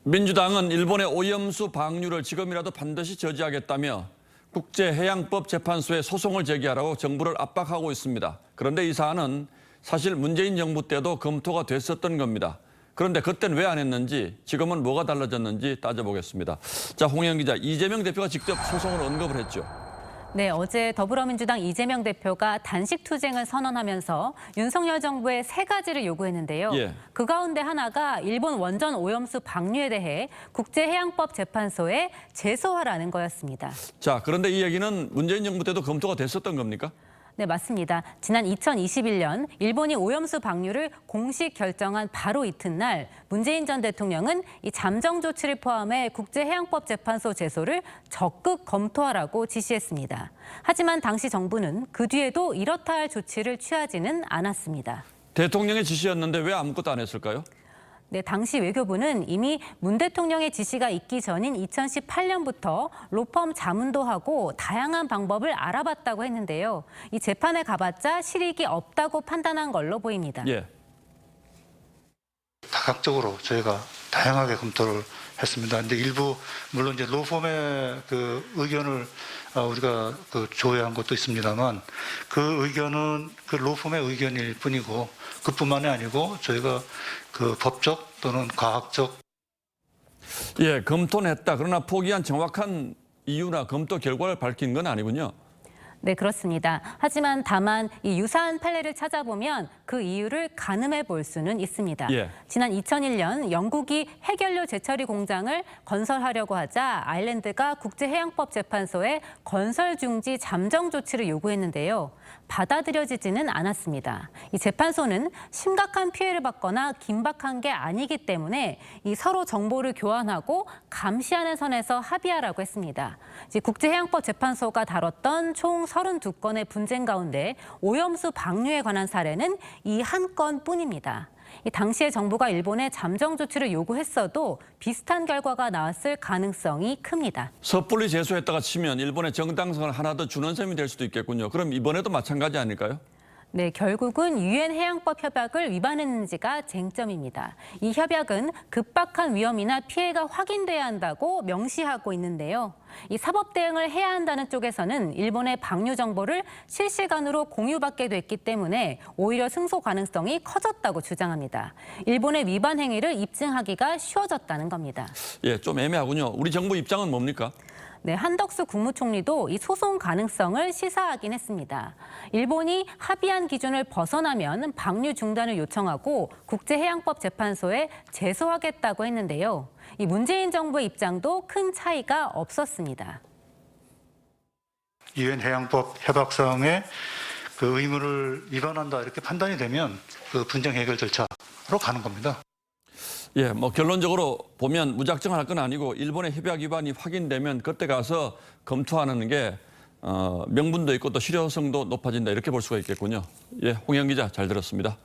민주당은 일본의 오염수 방류를 지금이라도 반드시 저지하겠다며 국제해양법재판소에 소송을 제기하라고 정부를 압박하고 있습니다. 그런데 이 사안은 사실 문재인 정부 때도 검토가 됐었던 겁니다. 그런데 그때는 왜 안 했는지, 지금은 뭐가 달라졌는지 따져보겠습니다. 자, 홍영 기자, 이재명 대표가 직접 소송을 언급을 했죠. 네, 어제 더불어민주당 이재명 대표가 단식 투쟁을 선언하면서 윤석열 정부의 세 가지를 요구했는데요. 예. 그 가운데 하나가 일본 원전 오염수 방류에 대해 국제해양법재판소에 제소하라는 거였습니다. 자, 그런데 이 얘기는 문재인 정부 때도 검토가 됐었던 겁니까? 네, 맞습니다. 지난 2021년 일본이 오염수 방류를 공식 결정한 바로 이튿날 문재인 전 대통령은 이 잠정 조치를 포함해 국제해양법재판소 제소를 적극 검토하라고 지시했습니다. 하지만 당시 정부는 그 뒤에도 이렇다 할 조치를 취하지는 않았습니다. 대통령의 지시였는데 왜 아무것도 안 했을까요? 네, 당시 외교부는 이미 문 대통령의 지시가 있기 전인 2018년부터 로펌 자문도 하고 다양한 방법을 알아봤다고 했는데요. 이 재판에 가봤자 실익이 없다고 판단한 걸로 보입니다. 예. 다각적으로 저희가 다양하게 검토를 했습니다. 근데 일부 물론 이제 로펌의 그 의견을 우리가 조회한 것도 있습니다만 그 의견은 그 로펌의 의견일 뿐이고 그뿐만이 아니고 저희가 그 법적 또는 과학적 예, 검토는 했다. 그러나 포기한 정확한 이유나 검토 결과를 밝힌 건 아니군요. 네, 그렇습니다. 하지만 다만 이 유사한 판례를 찾아보면 그 이유를 가늠해 볼 수는 있습니다. 예. 지난 2001년 영국이 핵연료 재처리 공장을 건설하려고 하자 아일랜드가 국제해양법재판소에 건설 중지 잠정 조치를 요구했는데요. 받아들여지지는 않았습니다. 이 재판소는 심각한 피해를 받거나 긴박한 게 아니기 때문에 이 서로 정보를 교환하고 감시하는 선에서 합의하라고 했습니다. 국제해양법재판소가 다뤘던 총 32건의 분쟁 가운데 오염수 방류에 관한 사례는 이 한 건뿐입니다. 당시에 정부가 일본에 잠정 조치를 요구했어도 비슷한 결과가 나왔을 가능성이 큽니다. 섣불리 제소했다가 치면 일본의 정당성을 하나 더 주는 셈이 될 수도 있겠군요. 그럼 이번에도 마찬가지 아닐까요? 네, 결국은 유엔 해양법 협약을 위반했는지가 쟁점입니다. 이 협약은 급박한 위험이나 피해가 확인돼야 한다고 명시하고 있는데요. 이 사법 대응을 해야 한다는 쪽에서는 일본의 방류 정보를 실시간으로 공유받게 됐기 때문에 오히려 승소 가능성이 커졌다고 주장합니다. 일본의 위반 행위를 입증하기가 쉬워졌다는 겁니다. 예, 좀 애매하군요. 우리 정부 입장은 뭡니까? 네, 한덕수 국무총리도 이 소송 가능성을 시사하긴 했습니다. 일본이 합의한 기준을 벗어나면 방류 중단을 요청하고 국제해양법재판소에 제소하겠다고 했는데요. 이 문재인 정부의 입장도 큰 차이가 없었습니다. 유엔 해양법 협약상의 그 의무를 위반한다 이렇게 판단이 되면 그 분쟁 해결 절차로 가는 겁니다. 예, 뭐 결론적으로 보면 무작정 할 건 아니고 일본의 협약 위반이 확인되면 그때 가서 검토하는 게 명분도 있고 또 실효성도 높아진다 이렇게 볼 수가 있겠군요. 예, 홍영 기자 잘 들었습니다.